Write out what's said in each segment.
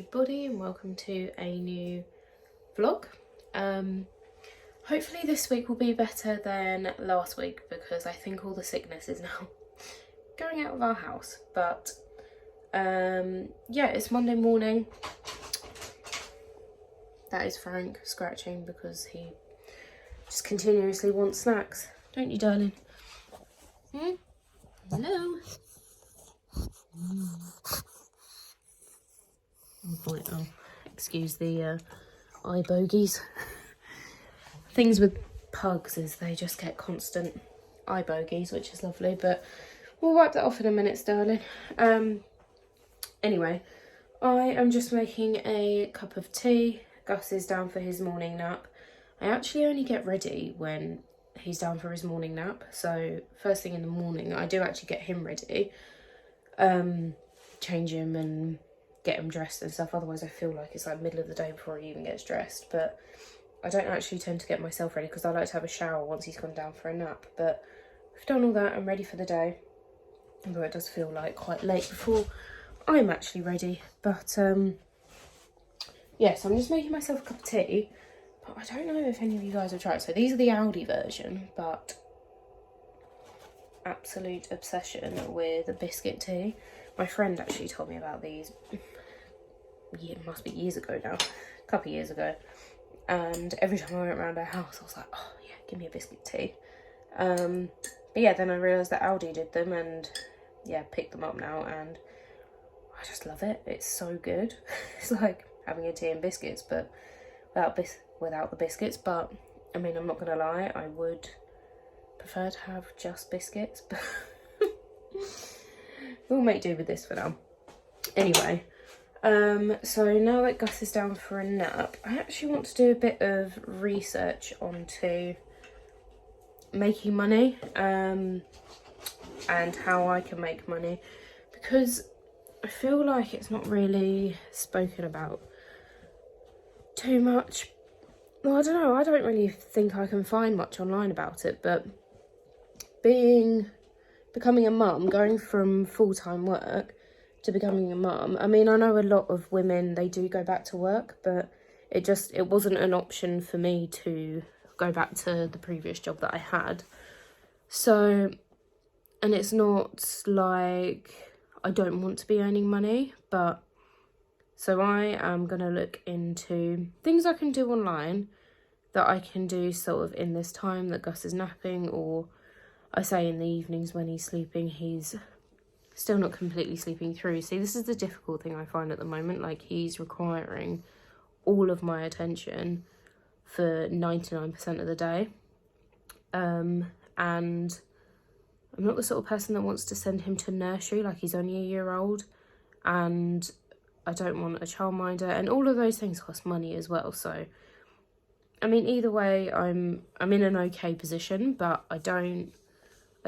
everybody and welcome to a new vlog. Hopefully this week will be better than last week because I think all the sickness is now going out of our house. But yeah, it's Monday morning. That is Frank scratching because he just continuously wants snacks. Don't you, darling? Hello? Oh, excuse the eye bogies. Things with pugs is they just get constant eye bogies, which is lovely, but we'll wipe that off in a minute, darling. Anyway, I am just making a cup of tea. Gus is down for his morning nap. I actually only get ready when he's down for his morning nap, so first thing in the morning I do actually get him ready, change him and get him dressed and stuff. Otherwise I feel like it's like middle of the day before he even gets dressed. But I don't actually tend to get myself ready because I like to have a shower once he's gone down for a nap. But I've done all that, I'm ready for the day, although it does feel like quite late before I'm actually ready. But yeah, so I'm just making myself a cup of tea, but I don't know if any of you guys have tried. So these are the Aldi version, but absolute obsession with a biscuit tea. My friend actually told me about these, it must be years ago now, a couple of years ago. And every time I went around her house, I was like, oh yeah, give me a biscuit tea. But yeah, then I realised that Aldi did them and yeah, picked them up now and I just love it. It's so good. It's like having a tea and biscuits, but without the biscuits. But I mean, I'm not gonna lie, I would prefer to have just biscuits, but we'll make do with this for now. Anyway, so now that Gus is down for a nap, I actually want to do a bit of research onto making money, and how I can make money, because I feel like it's not really spoken about too much. Well, I don't know, I don't really think I can find much online about it, but becoming a mum, going from full-time work to becoming a mum, I mean, I know a lot of women, they do go back to work, but it wasn't an option for me to go back to the previous job that I had. So, and it's not like I don't want to be earning money, but so I am going to look into things I can do online that I can do sort of in this time that Gus is napping, or I say in the evenings when he's sleeping. He's still not completely sleeping through. See, this is the difficult thing I find at the moment. Like, he's requiring all of my attention for 99% of the day. And I'm not the sort of person that wants to send him to nursery. Like, he's only a year old and I don't want a childminder, and all of those things cost money as well. So I mean, either way, I'm in an okay position, but I don't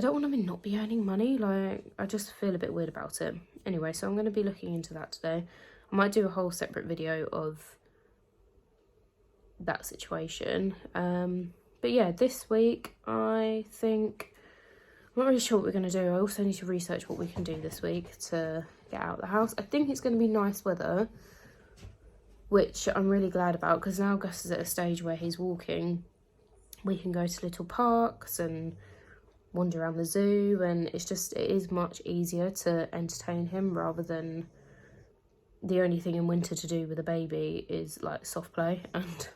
want to not be earning money. Like, I just feel a bit weird about it. Anyway, so I'm going to be looking into that today. I might do a whole separate video of that situation. But yeah, this week I think I'm not really sure what we're going to do. I also need to research what we can do this week to get out of the house. I think it's going to be nice weather, which I'm really glad about, because now Gus is at a stage where he's walking. We can go to little parks and wander around the zoo, and it is much easier to entertain him rather than the only thing in winter to do with a baby is like soft play. And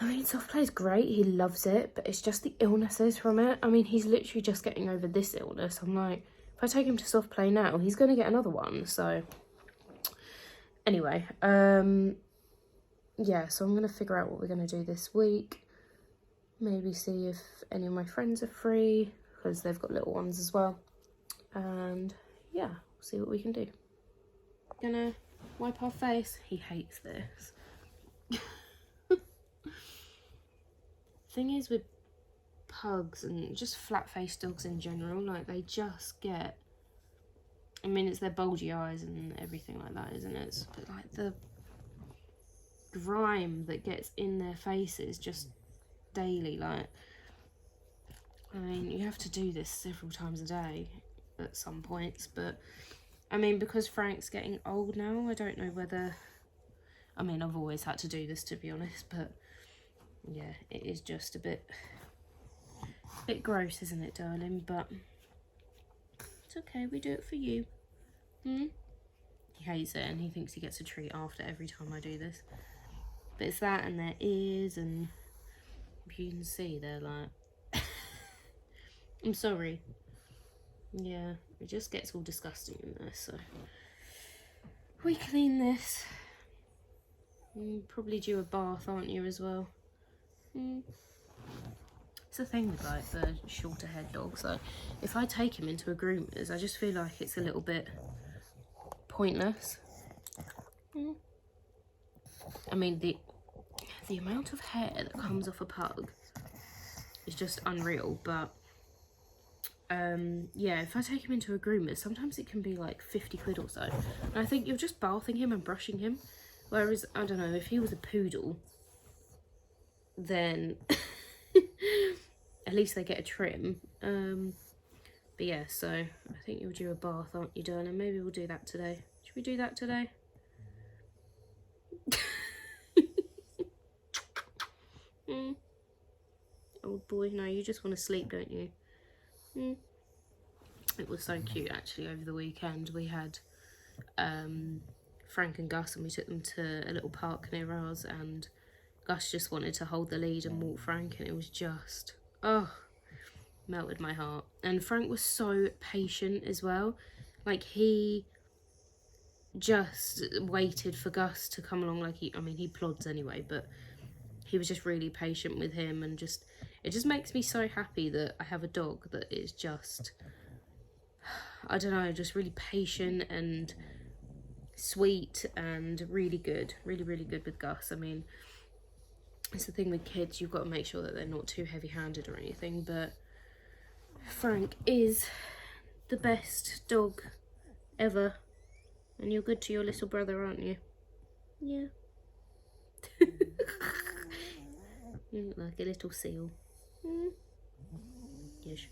I mean, soft play is great, he loves it, but it's just the illnesses from it. I mean, he's literally just getting over this illness. I'm like, if I take him to soft play now, he's going to get another one. So anyway, yeah, so I'm going to figure out what we're going to do this week. Maybe see if any of my friends are free, because they've got little ones as well. And yeah, see what we can do. Gonna wipe our face. He hates this. Thing is with pugs and just flat-faced dogs in general, like, they just get, I mean, it's their bulgy eyes and everything like that, isn't it? But like the grime that gets in their faces just daily, like, I mean, you have to do this several times a day at some points, but I mean, because Frank's getting old now, I don't know whether... I mean, I've always had to do this, to be honest, but yeah, it is just a bit gross, isn't it, darling? But it's okay, we do it for you. He hates it and he thinks he gets a treat after every time I do this. But it's that and their ears, and you can see they're like... I'm sorry. Yeah, it just gets all disgusting in there, so we clean this. You're probably due a bath, aren't you, as well? It's the thing with like the shorter haired dogs, like if I take him into a groomer's, I just feel like it's a little bit pointless. I mean, the amount of hair that comes off a pug is just unreal, but yeah, if I take him into a groomer, sometimes it can be like 50 quid or so, and I think you're just bathing him and brushing him, whereas, I don't know, if he was a poodle, then at least they get a trim. But yeah, so I think you'll do a bath, aren't you, darling? Maybe we'll do that today. Should we do that today? Old boy, no, you just want to sleep, don't you? It was so cute, actually. Over the weekend we had Frank and Gus, and we took them to a little park near ours, and Gus just wanted to hold the lead and walk Frank, and it was just, oh, melted my heart. And Frank was so patient as well. Like, he just waited for Gus to come along. Like, I mean, he plods anyway, but he was just really patient with him, and just, it just makes me so happy that I have a dog that is just, I don't know, just really patient and sweet and really good, really good with Gus. I mean, it's the thing with kids, you've got to make sure that they're not too heavy-handed or anything, but Frank is the best dog ever, and you're good to your little brother, aren't you? Yeah. You look like a little seal. Yes.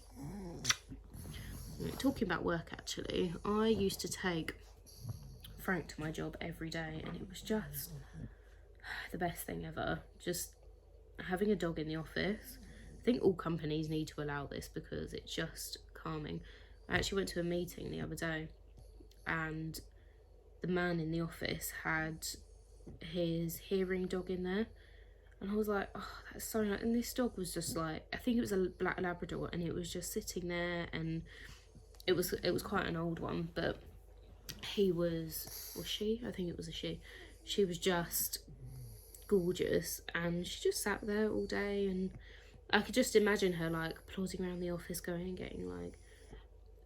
Talking about work, actually, I used to take Frank to my job every day, and it was just the best thing ever. Just having a dog in the office. I think all companies need to allow this because it's just calming. I actually went to a meeting the other day, and the man in the office had his hearing dog in there, and I was like, oh, that's so nice. And this dog was just like, I think it was a black Labrador, and it was just sitting there, and it was quite an old one, but he was she? I think it was a she. She was just gorgeous, and she just sat there all day, and I could just imagine her like plodding around the office, going and getting like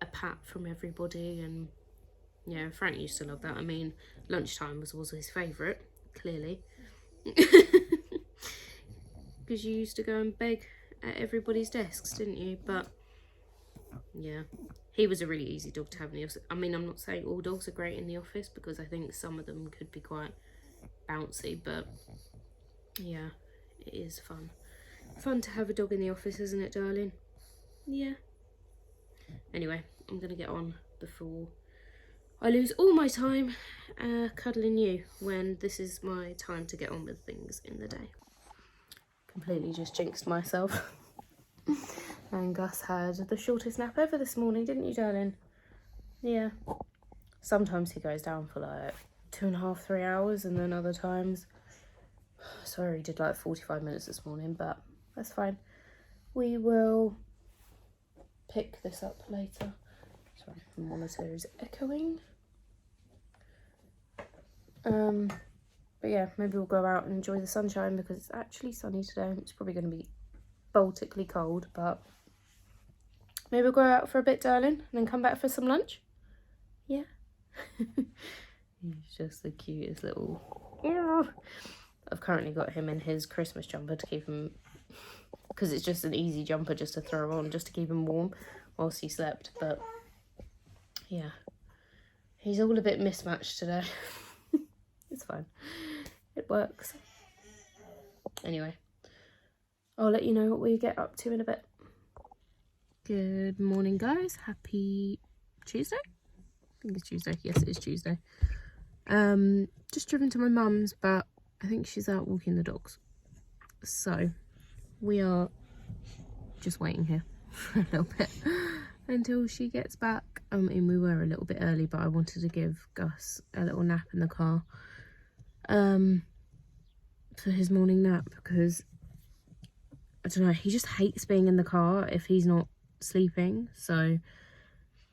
a pat from everybody. And yeah, Frank used to love that. I mean, lunchtime was also his favourite, clearly, because you used to go and beg at everybody's desks, didn't you? But yeah, he was a really easy dog to have in the office. I mean, I'm not saying all dogs are great in the office, because I think some of them could be quite bouncy, but yeah, it is fun to have a dog in the office, isn't it, darling? Yeah. Anyway, I'm gonna get on before I lose all my time cuddling you, when this is my time to get on with things in the day. Completely just jinxed myself. And Gus had the shortest nap ever this morning, didn't you, darling? Yeah. Sometimes he goes down for like 2.5, 3 hours, and then other times, sorry, he did like 45 minutes this morning, but that's fine. We will pick this up later. Sorry, the monitor is echoing. But yeah, maybe we'll go out and enjoy the sunshine, because it's actually sunny today. It's probably going to be Baltically cold, but maybe we'll go out for a bit, darling, and then come back for some lunch. Yeah. He's just the cutest little... I've currently got him in his Christmas jumper to keep him, because it's just an easy jumper just to throw on, just to keep him warm whilst he slept. But yeah, he's all a bit mismatched today. It's fine, it works. Anyway, I'll let you know what we get up to in a bit. Good morning, guys. Happy Tuesday. think it's Tuesday. Yes, it is Tuesday. Just driven to my mum's, but I think she's out walking the dogs. So we are just waiting here for a little bit until she gets back. I mean, we were a little bit early, but I wanted to give Gus a little nap in the car for his morning nap, because I don't know, he just hates being in the car if he's not sleeping. So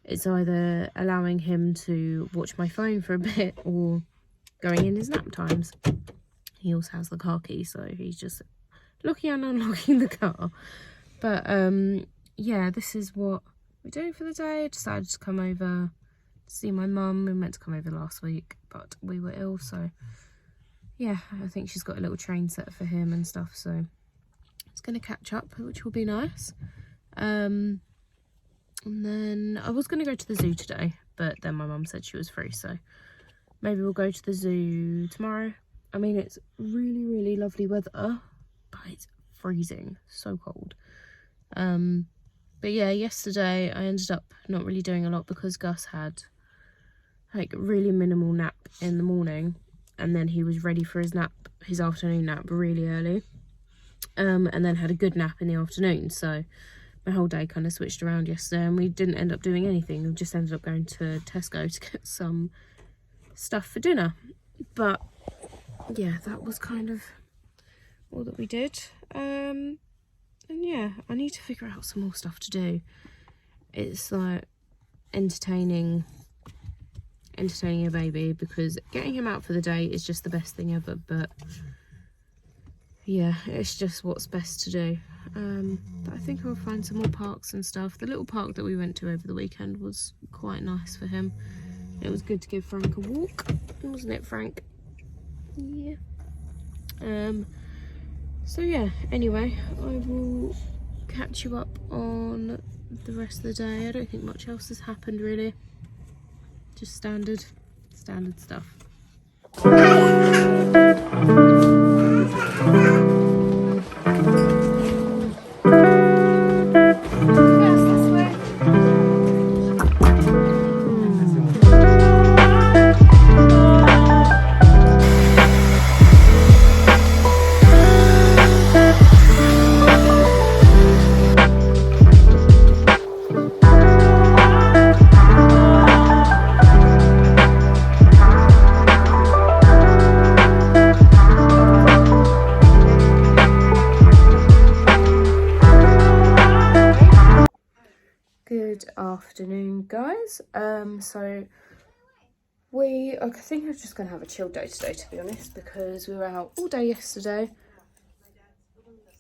it's either allowing him to watch my phone for a bit or going in his nap times. He also has the car key, so he's just locking and unlocking the car. But yeah, this is what we're doing for the day. I decided to come over to see my mum. We meant to come over last week, but we were ill, so yeah, I think she's got a little train set for him and stuff, so it's going to catch up, which will be nice. And then I was going to go to the zoo today, but then my mum said she was free, so maybe we'll go to the zoo tomorrow. I mean, it's really, really lovely weather, but it's freezing, so cold. But yeah, yesterday I ended up not really doing a lot because Gus had like really minimal nap in the morning, and then he was ready for his nap, his afternoon nap, really early, and then had a good nap in the afternoon. So my whole day kind of switched around yesterday, and we didn't end up doing anything. We just ended up going to Tesco to get some stuff for dinner. But yeah, that was kind of all that we did. And yeah, I need to figure out some more stuff to do. It's like entertaining a baby, because getting him out for the day is just the best thing ever. But yeah, it's just what's best to do. But I think I'll find some more parks and stuff. The little park that we went to over the weekend was quite nice for him. It was good to give Frank a walk, wasn't it, Frank? Yeah. So yeah, anyway, I will catch you up on the rest of the day. I don't think much else has happened really. Just standard stuff. Good afternoon, guys. So I think I'm just gonna have a chill day today, to be honest, because we were out all day yesterday.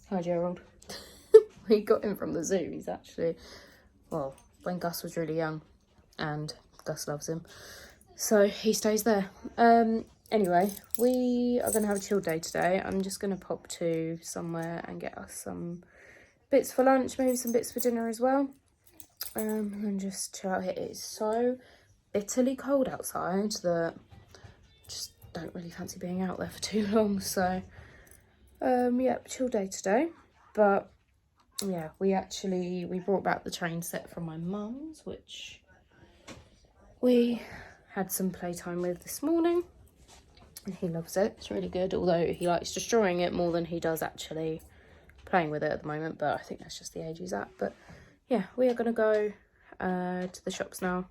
Hi, Gerald. We got him from the zoo. He's actually, well, when Gus was really young, and Gus loves him, so he stays there. Anyway, we are gonna have a chill day today. I'm just gonna pop to somewhere and get us some bits for lunch, maybe some bits for dinner as well. And just chill out here. It's so bitterly cold outside that I just don't really fancy being out there for too long. So yeah, chill day today. But yeah, we brought back the train set from my mum's, which we had some playtime with this morning, and he loves it. It's really good, although he likes destroying it more than he does actually playing with it at the moment, but I think that's just the age he's at. But yeah, we are going to go to the shops now.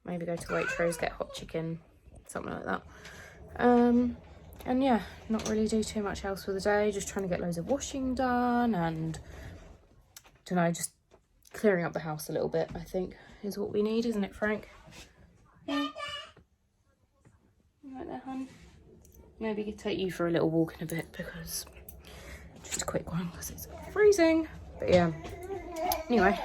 Maybe go to Waitrose, get hot chicken, something like that. And yeah, not really do too much else for the day. Just trying to get loads of washing done and, don't know, just clearing up the house a little bit, I think, is what we need, isn't it, Frank? Yeah. Right there, hon. Maybe take you for a little walk in a bit, because just a quick one, because it's freezing. But yeah, anyway.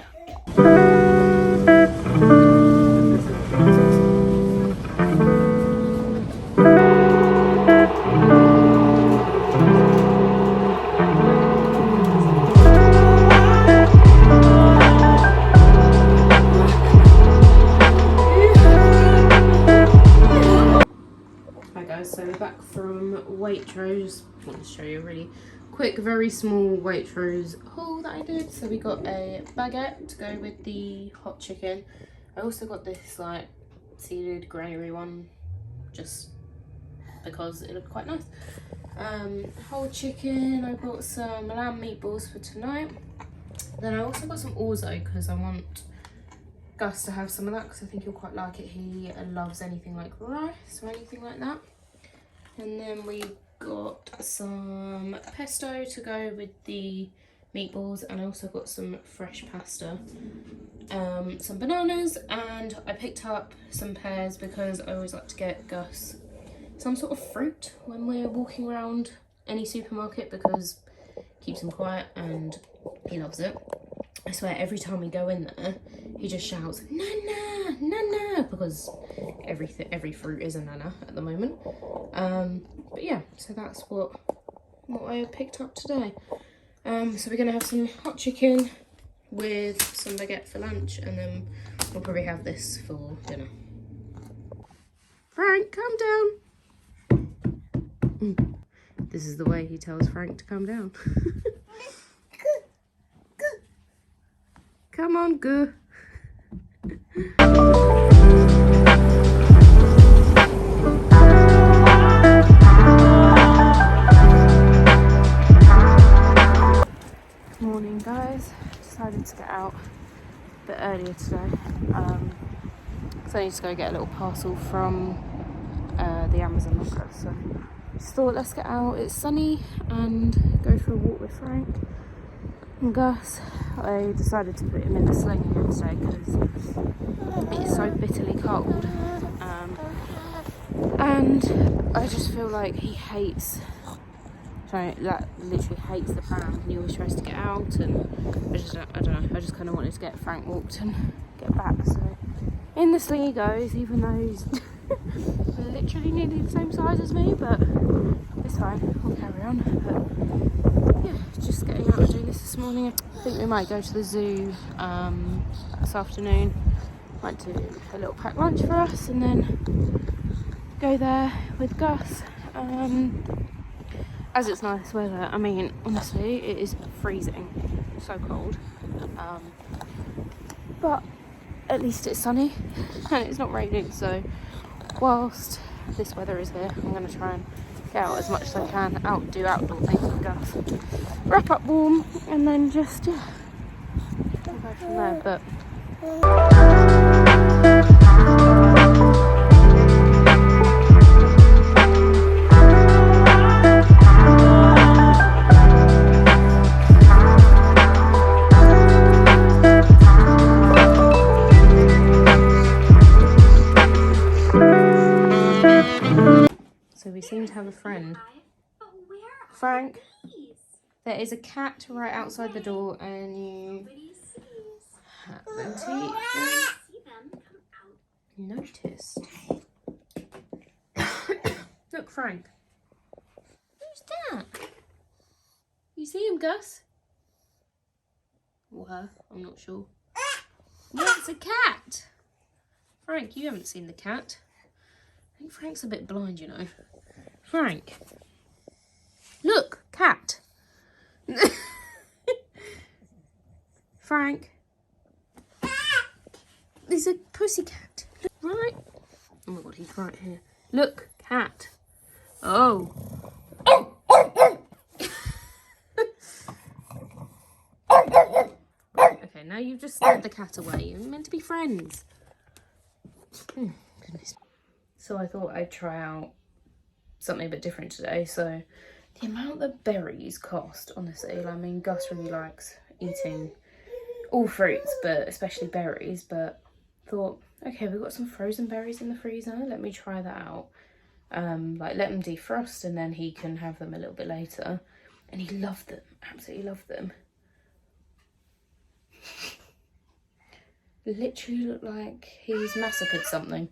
Hi guys, so we're back from Waitrose. I want to show you a really quick, very small Waitrose haul that I did. So we got a baguette to go with the hot chicken. I also got this like seeded granary one, just because it looked quite nice. Whole chicken. I got some lamb meatballs for tonight. Then I also got some orzo because I want Gus to have some of that because I think he'll quite like it. He loves anything like rice or anything like that. And then we got some pesto to go with the meatballs, and I also got some fresh pasta, some bananas, and I picked up some pears because I always like to get Gus some sort of fruit when we're walking around any supermarket because it keeps him quiet and he loves it. I swear every time we go in there he just shouts nana nana because every fruit is a nana at the moment. But yeah, so that's what I picked up today. So we're gonna have some hot chicken with some baguette for lunch, and then we'll probably have this for dinner. Frank, calm down. This is the way he tells Frank to calm down. Come on, go. Morning, guys. Decided to get out a bit earlier today. So I need to go get a little parcel from the Amazon locker. So just thought, let's get out. It's sunny and go for a walk with Frank and Gus. I decided to put him in the sling again today because it's so bitterly cold. And I just feel like he hates. Literally hates the pram, and he always tries to get out, and I don't know, I just kind of wanted to get Frank walked and get back. So in the sling he goes, even though he's literally nearly the same size as me, but it's fine, we'll carry on. But yeah, just getting out and doing this morning. I think we might go to the zoo this afternoon. Might do a little packed lunch for us and then go there with Gus. As it's nice weather, I mean, honestly, it is freezing, so cold. But at least it's sunny and it's not raining, so whilst this weather is here, I'm going to try and get out as much as I can, do outdoor things with Gus, wrap up warm, and then just, yeah, we'll go from there. But we seem to have a friend. Frank, there is a cat right outside the door and you haven't noticed. Look, Frank. Who's that? You see him, Gus? Or her, I'm not sure. Yeah, it's a cat. Frank, you haven't seen the cat. I think Frank's a bit blind, you know. Frank. Look, cat. Frank. There's a pussycat. Look, right. Oh my god, he's right here. Look, cat. Oh. Right, okay, now you've just scared the cat away. You're meant to be friends. Goodness. So I thought I'd try out something a bit different today. So the amount that berries cost, honestly, I mean, Gus really likes eating all fruits, but especially berries. But thought, okay, we've got some frozen berries in the freezer. Let me try that out. Like, let them defrost and then he can have them a little bit later. And he loved them, absolutely loved them. Literally looked like he's massacred something.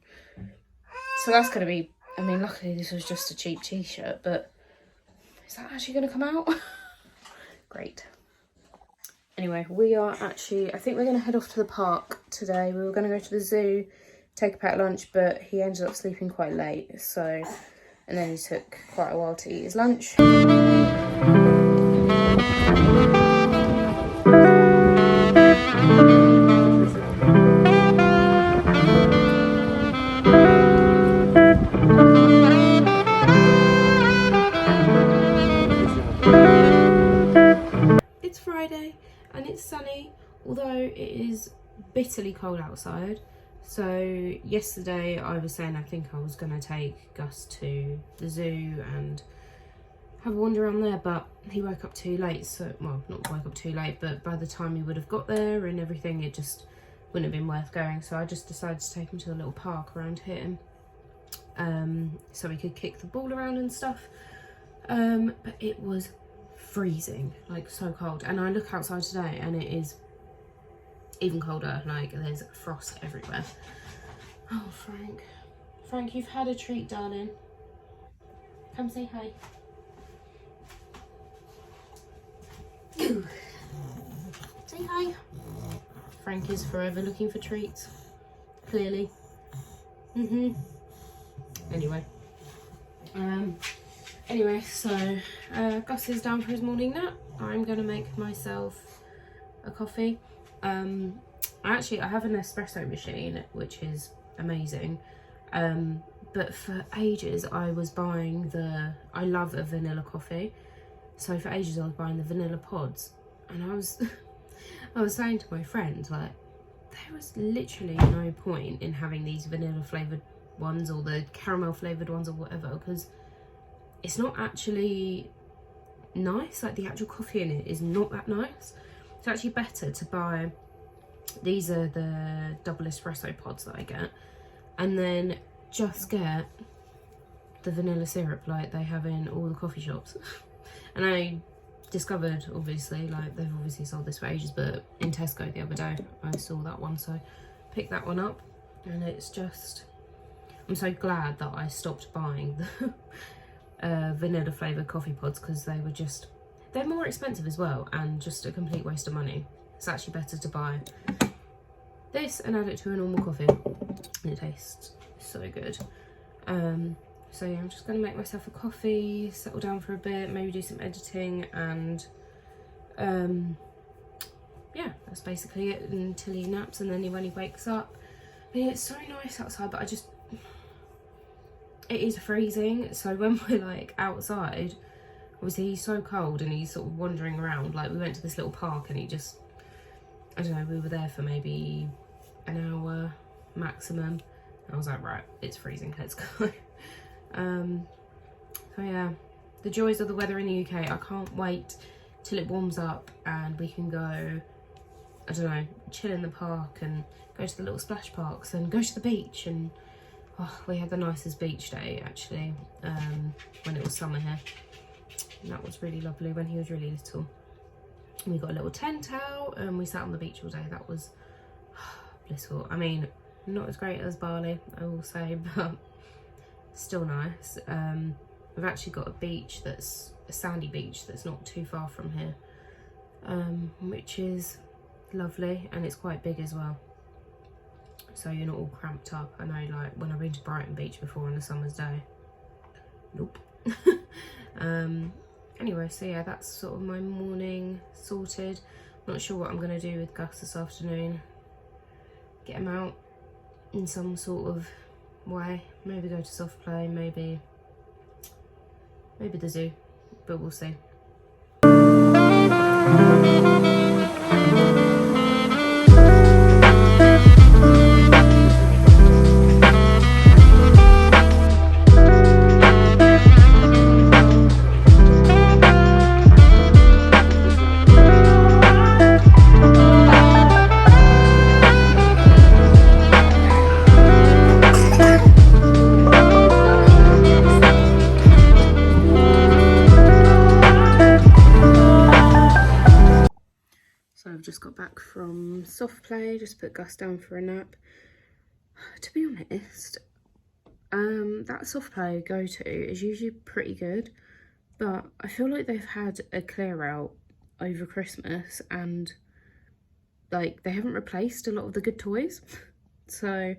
So that's going to be, I mean, luckily this was just a cheap t-shirt, but is that actually going to come out? Great. Anyway, we are actually, I think we're going to head off to the park today. We were going to go to the zoo, take a packed lunch, but he ended up sleeping quite late. So, and then he took quite a while to eat his lunch. and it's sunny, although it is bitterly cold outside. So yesterday I was saying I think I was going to take Gus to the zoo and have a wander around there, but he woke up too late. So, well, not woke up too late, but by the time he would have got there and everything, it just wouldn't have been worth going. So I just decided to take him to a little park around here, so we could kick the ball around and stuff. But it was freezing, like so cold. And I look outside today and it is even colder, like there's frost everywhere. Oh, Frank, you've had a treat, darling. Come say hi. Say hi. Frank is forever looking for treats, clearly. Anyway, so Gus is down for his morning nap. I'm gonna make myself a coffee. I have an espresso machine, which is amazing, but for ages I was buying I love a vanilla coffee, so for ages I was buying the vanilla pods, and I was saying to my friends, like, there was literally no point in having these vanilla flavoured ones or the caramel flavoured ones or whatever, because it's not actually nice. Like, the actual coffee in it is not that nice. It's actually better to buy, these are the double espresso pods that I get, and then just get the vanilla syrup like they have in all the coffee shops. And I discovered, obviously, like, they've obviously sold this for ages, but in Tesco the other day I saw that one, so picked that one up, and it's just, I'm so glad that I stopped buying the vanilla flavoured coffee pods, because they're more expensive as well and just a complete waste of money. It's actually better to buy this and add it to a normal coffee, and it tastes so good. So yeah, I'm just going to make myself a coffee, settle down for a bit, maybe do some editing, and yeah, that's basically it until he naps, and then when he wakes up. I mean, it's so nice outside, but it is freezing. So when we're like outside, obviously he's so cold and he's sort of wandering around. Like, we went to this little park and he just, I don't know, we were there for maybe an hour maximum. I was like, right, it's freezing, let's go. So yeah, the joys of the weather in the UK. I can't wait till it warms up and we can go, I don't know, chill in the park and go to the little splash parks and go to the beach. And oh, we had the nicest beach day actually, when it was summer here, and that was really lovely when he was really little. We got a little tent out and we sat on the beach all day. That was blissful. I mean, not as great as Bali, I will say, but still nice. We've actually got a beach that's a sandy beach that's not too far from here, which is lovely, and it's quite big as well, so you're not all cramped up. I know, like, when I've been to Brighton Beach before on a summer's day, nope. Anyway, so yeah, that's sort of my morning sorted. Not sure what I'm going to do with Gus this afternoon. Get him out in some sort of way, maybe go to soft play, maybe the zoo, but we'll see. So I've just got back from soft play, just put Gus down for a nap. To be honest, that soft play I go to is usually pretty good, but I feel like they've had a clear out over Christmas and like they haven't replaced a lot of the good toys. So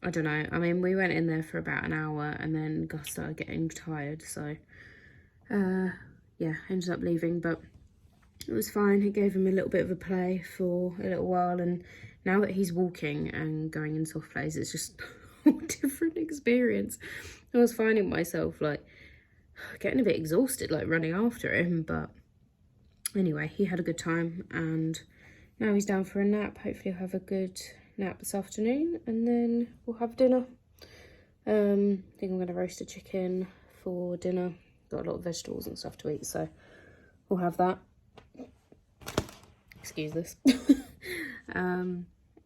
I don't know. I mean, we went in there for about an hour and then Gus started getting tired, so yeah, ended up leaving, but it was fine. It gave him a little bit of a play for a little while, and now that he's walking and going in soft plays, it's just a different experience. I was finding myself like getting a bit exhausted, like running after him, but anyway, he had a good time, and now he's down for a nap. Hopefully he'll have a good nap this afternoon, and then we'll have dinner. I think I'm going to roast a chicken for dinner. Got a lot of vegetables and stuff to eat, so we'll have that. Excuse this.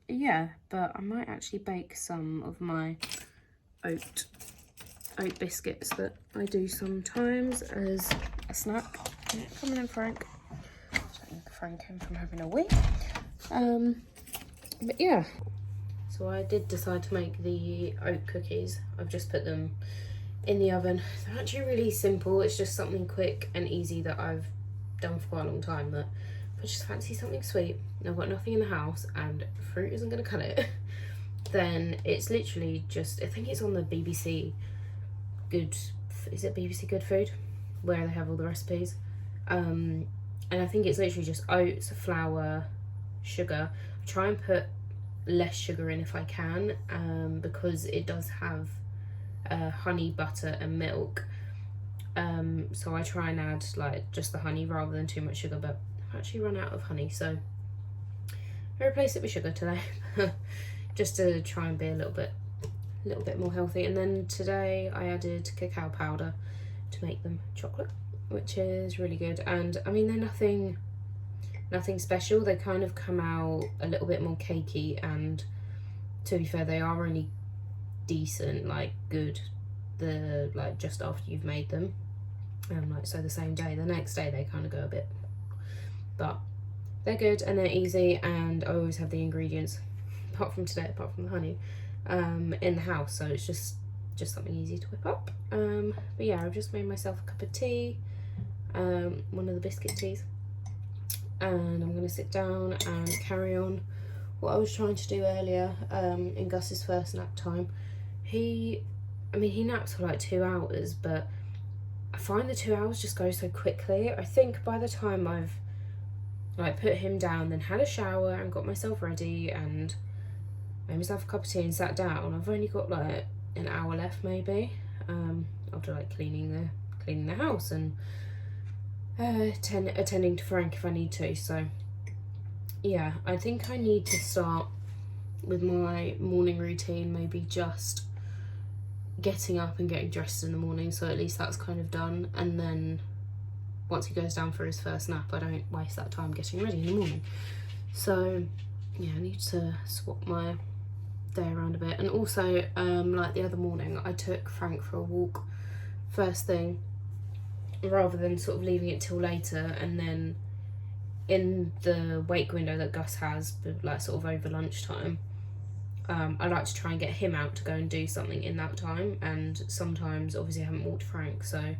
Yeah, but I might actually bake some of my oat biscuits that I do sometimes as a snack. Yeah, come on in, Frank. Frank in from having a wee. But yeah, so I did decide to make the oat cookies. I've just put them in the oven. They're actually really simple. It's just something quick and easy that I've done for quite a long time, that if I just fancy something sweet and I've got nothing in the house and fruit isn't going to cut it, then it's literally just, I think it's on the BBC Good, is it BBC Good Food, where they have all the recipes, and I think it's literally just oats, flour, sugar. I try and put less sugar in if I can, because it does have honey, butter and milk, so I try and add like just the honey rather than too much sugar, but I've actually run out of honey, so I replaced it with sugar today just to try and be a little bit more healthy. And then today I added cacao powder to make them chocolate, which is really good. And I mean, they're nothing special. They kind of come out a little bit more cakey, and to be fair, they are only decent, like good, like just after you've made them, like so the same day. The next day they kind of go a bit, but they're good and they're easy, and I always have the ingredients, apart from today, apart from the honey, in the house, so it's just something easy to whip up. But yeah, I've just made myself a cup of tea, one of the biscuit teas, and I'm going to sit down and carry on what I was trying to do earlier, in Gus's first nap time. He naps for like 2 hours, but I find the 2 hours just go so quickly. I think by the time I've like put him down, then had a shower and got myself ready and made myself a cup of tea and sat down, I've only got like an hour left maybe, after like cleaning the house and attending to Frank if I need to. So yeah, I think I need to start with my morning routine, maybe just getting up and getting dressed in the morning, so at least that's kind of done, and then once he goes down for his first nap, I don't waste that time getting ready in the morning. So yeah, I need to swap my day around a bit. And also, like the other morning, I took Frank for a walk first thing, rather than sort of leaving it till later, and then in the wake window that Gus has, like sort of over lunchtime, I like to try and get him out to go and do something in that time, and sometimes obviously I haven't walked Frank, so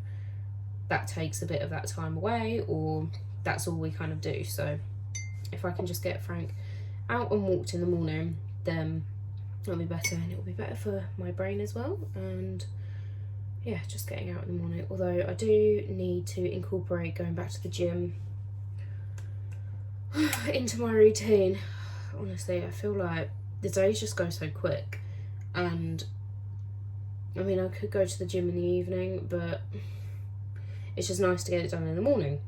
that takes a bit of that time away, or that's all we kind of do. So if I can just get Frank out and walked in the morning, then it'll be better, and it'll be better for my brain as well. And yeah, just getting out in the morning. Although I do need to incorporate going back to the gym into my routine. Honestly, I feel like the days just go so quick, and I mean, I could go to the gym in the evening, but it's just nice to get it done in the morning.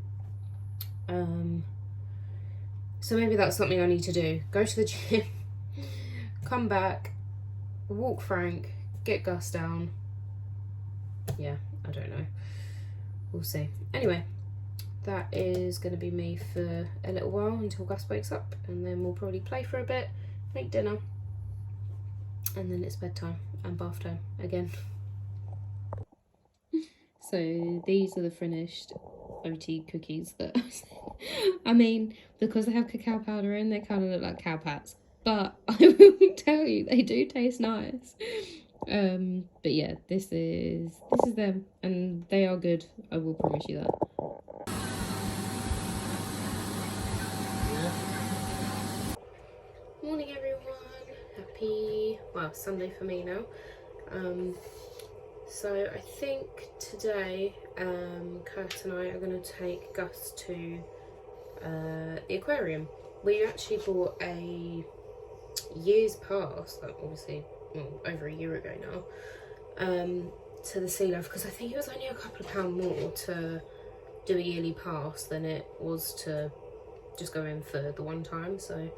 So maybe that's something I need to do. Go to the gym, come back, walk Frank, get Gus down. Yeah, I don't know. We'll see. Anyway, that is going to be me for a little while until Gus wakes up, and then we'll probably play for a bit, make dinner, and then it's bedtime and bath time again. So these are the finished OT cookies that I mean, because they have cacao powder in, they kind of look like cow pats, but I will tell you, they do taste nice. But yeah, this is them, and they are good, I will promise you that. Morning everyone, happy, well, Sunday for me now. So I think today Kurt and I are going to take Gus to the aquarium. We actually bought a years past, like obviously, well, over a year ago now, to the sea life, because I think it was only a couple of pounds more to do a yearly pass than it was to just go in for the one time. So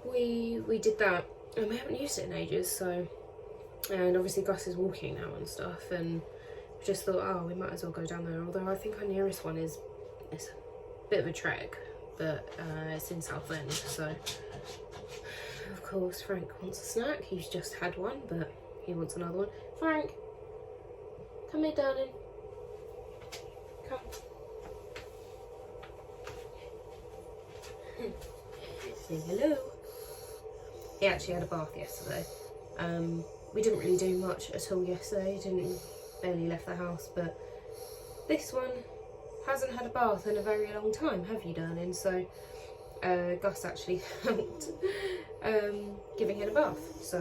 we did that, and we haven't used it in ages. So, and obviously Gus is walking now and stuff, and we just thought, oh, we might as well go down there. Although I think our nearest one it's a bit of a trek, but it's in Southend. So of course Frank wants a snack. He's just had one, but he wants another one. Frank, come here, darling. Come. Say hello. He actually had a bath yesterday. We didn't really do much at all yesterday. Barely left the house, but this one hasn't had a bath in a very long time, have you, darling? So Gus actually helped giving it a bath, so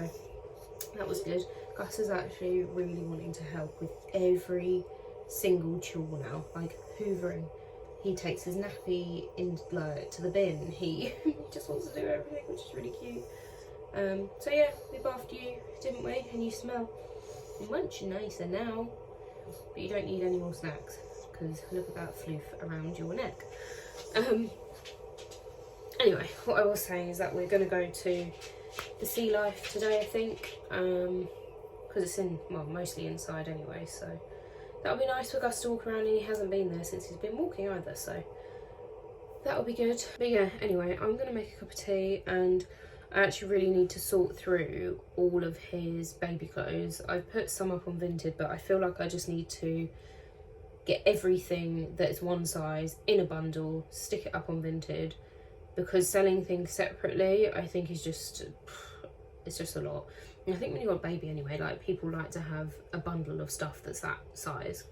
that was good. Gus is actually really wanting to help with every single chore now, like hoovering. He takes his nappy in to the bin. He just wants to do everything, which is really cute. So yeah, we bathed you, didn't we? And you smell much nicer now. But you don't need any more snacks, because look at that floof around your neck. Anyway, what I was saying is that we're going to go to the Sea Life today, I think, because it's mostly inside anyway, so that'll be nice for Gus to walk around, and he hasn't been there since he's been walking either, so that'll be good. But yeah, anyway, I'm going to make a cup of tea, and I actually really need to sort through all of his baby clothes. I've put some up on Vinted, but I feel like I just need to get everything that is one size in a bundle, stick it up on Vinted, because selling things separately, I think it's just a lot. And I think when you've got a baby anyway, like, people like to have a bundle of stuff that's that size.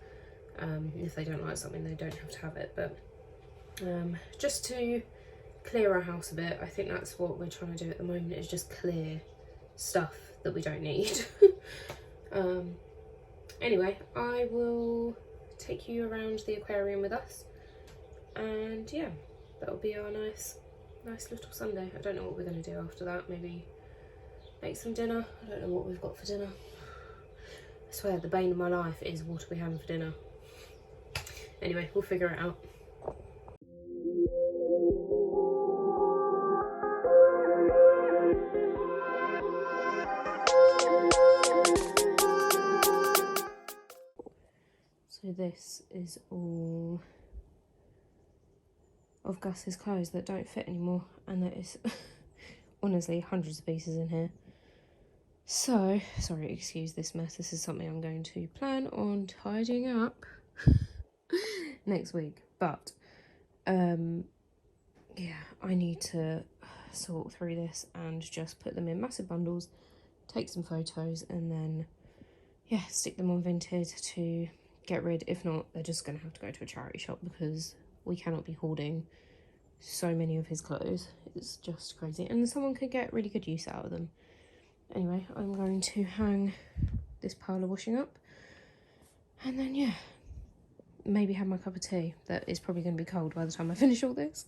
If they don't like something, they don't have to have it. But just to clear our house a bit, I think that's what we're trying to do at the moment, is just clear stuff that we don't need. Anyway, I will take you around the aquarium with us, and yeah, that'll be our nice little Sunday. I don't know what we're going to do after that. Maybe make some dinner. I don't know what we've got for dinner. I swear the bane of my life is what are we having for dinner. Anyway, we'll figure it out. So this is all of Gus's clothes that don't fit anymore, and there is honestly hundreds of pieces in here. So, sorry, excuse this mess. This is something I'm going to plan on tidying up next week. But yeah, I need to sort through this and just put them in massive bundles, take some photos, and then yeah, stick them on Vinted to get rid. If not, they're just going to have to go to a charity shop, because we cannot be hoarding so many of his clothes. It's just crazy, and someone could get really good use out of them. Anyway, I'm going to hang this pile of washing up, and then yeah, maybe have my cup of tea. That is probably going to be cold by the time I finish all this.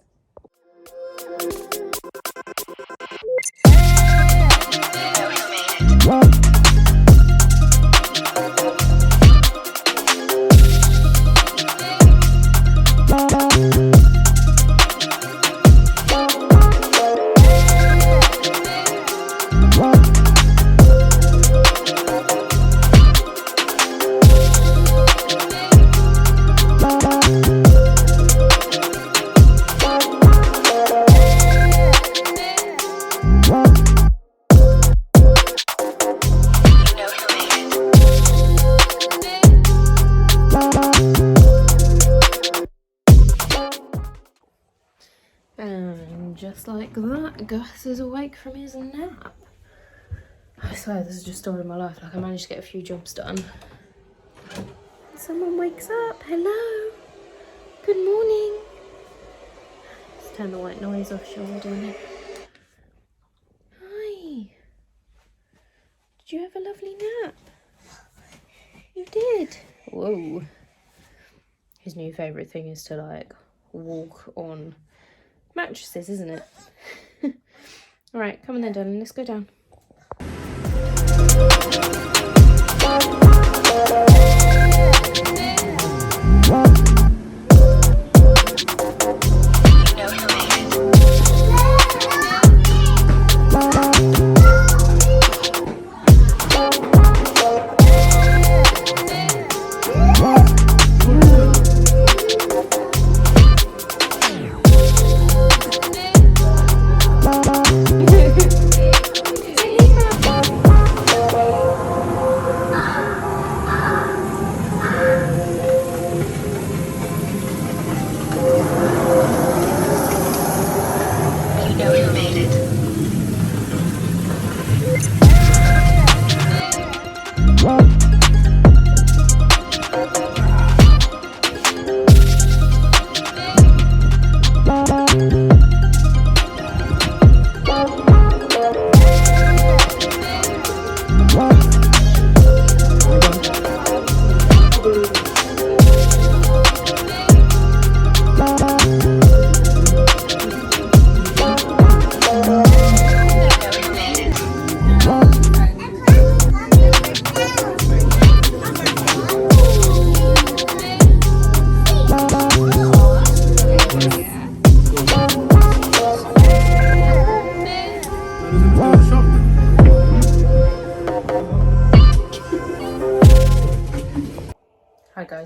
And just like that, Gus is awake from his nap. I swear, this is just a story of my life. Like, I managed to get a few jobs done. Someone wakes up. Hello. Good morning. Let's turn the white noise off, shall we, darling? Hi. Did you have a lovely nap? You did. Whoa. His new favourite thing is to, like, walk on mattresses, isn't it? Alright, come on then, darling, let's go down.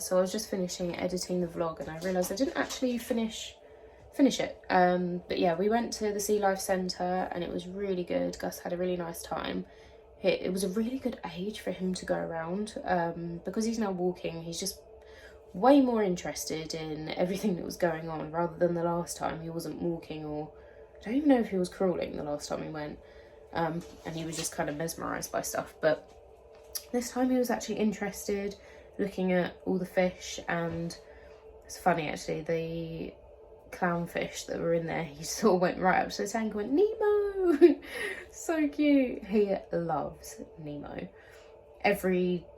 so I was just finishing editing the vlog and I realised I didn't actually finish it. But yeah, we went to the Sea Life Centre and it was really good. Gus had a really nice time. It was a really good age for him to go around, because he's now walking. He's just way more interested in everything that was going on, rather than the last time he wasn't walking, or I don't even know if he was crawling the last time we went, and he was just kind of mesmerised by stuff. But this time he was actually interested, looking at all the fish. And it's funny actually, the clownfish that were in there, he sort of went right up to the tank and went, Nemo! So cute. He loves Nemo.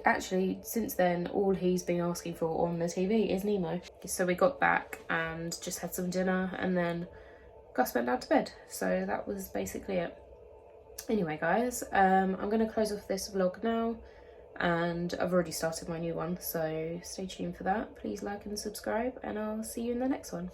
Actually since then, all he's been asking for on the TV is Nemo. So we got back and just had some dinner, and then Gus went down to bed. So that was basically it. Anyway guys, I'm going to close off this vlog now, and I've already started my new one, so stay tuned for that. Please like and subscribe, and I'll see you in the next one.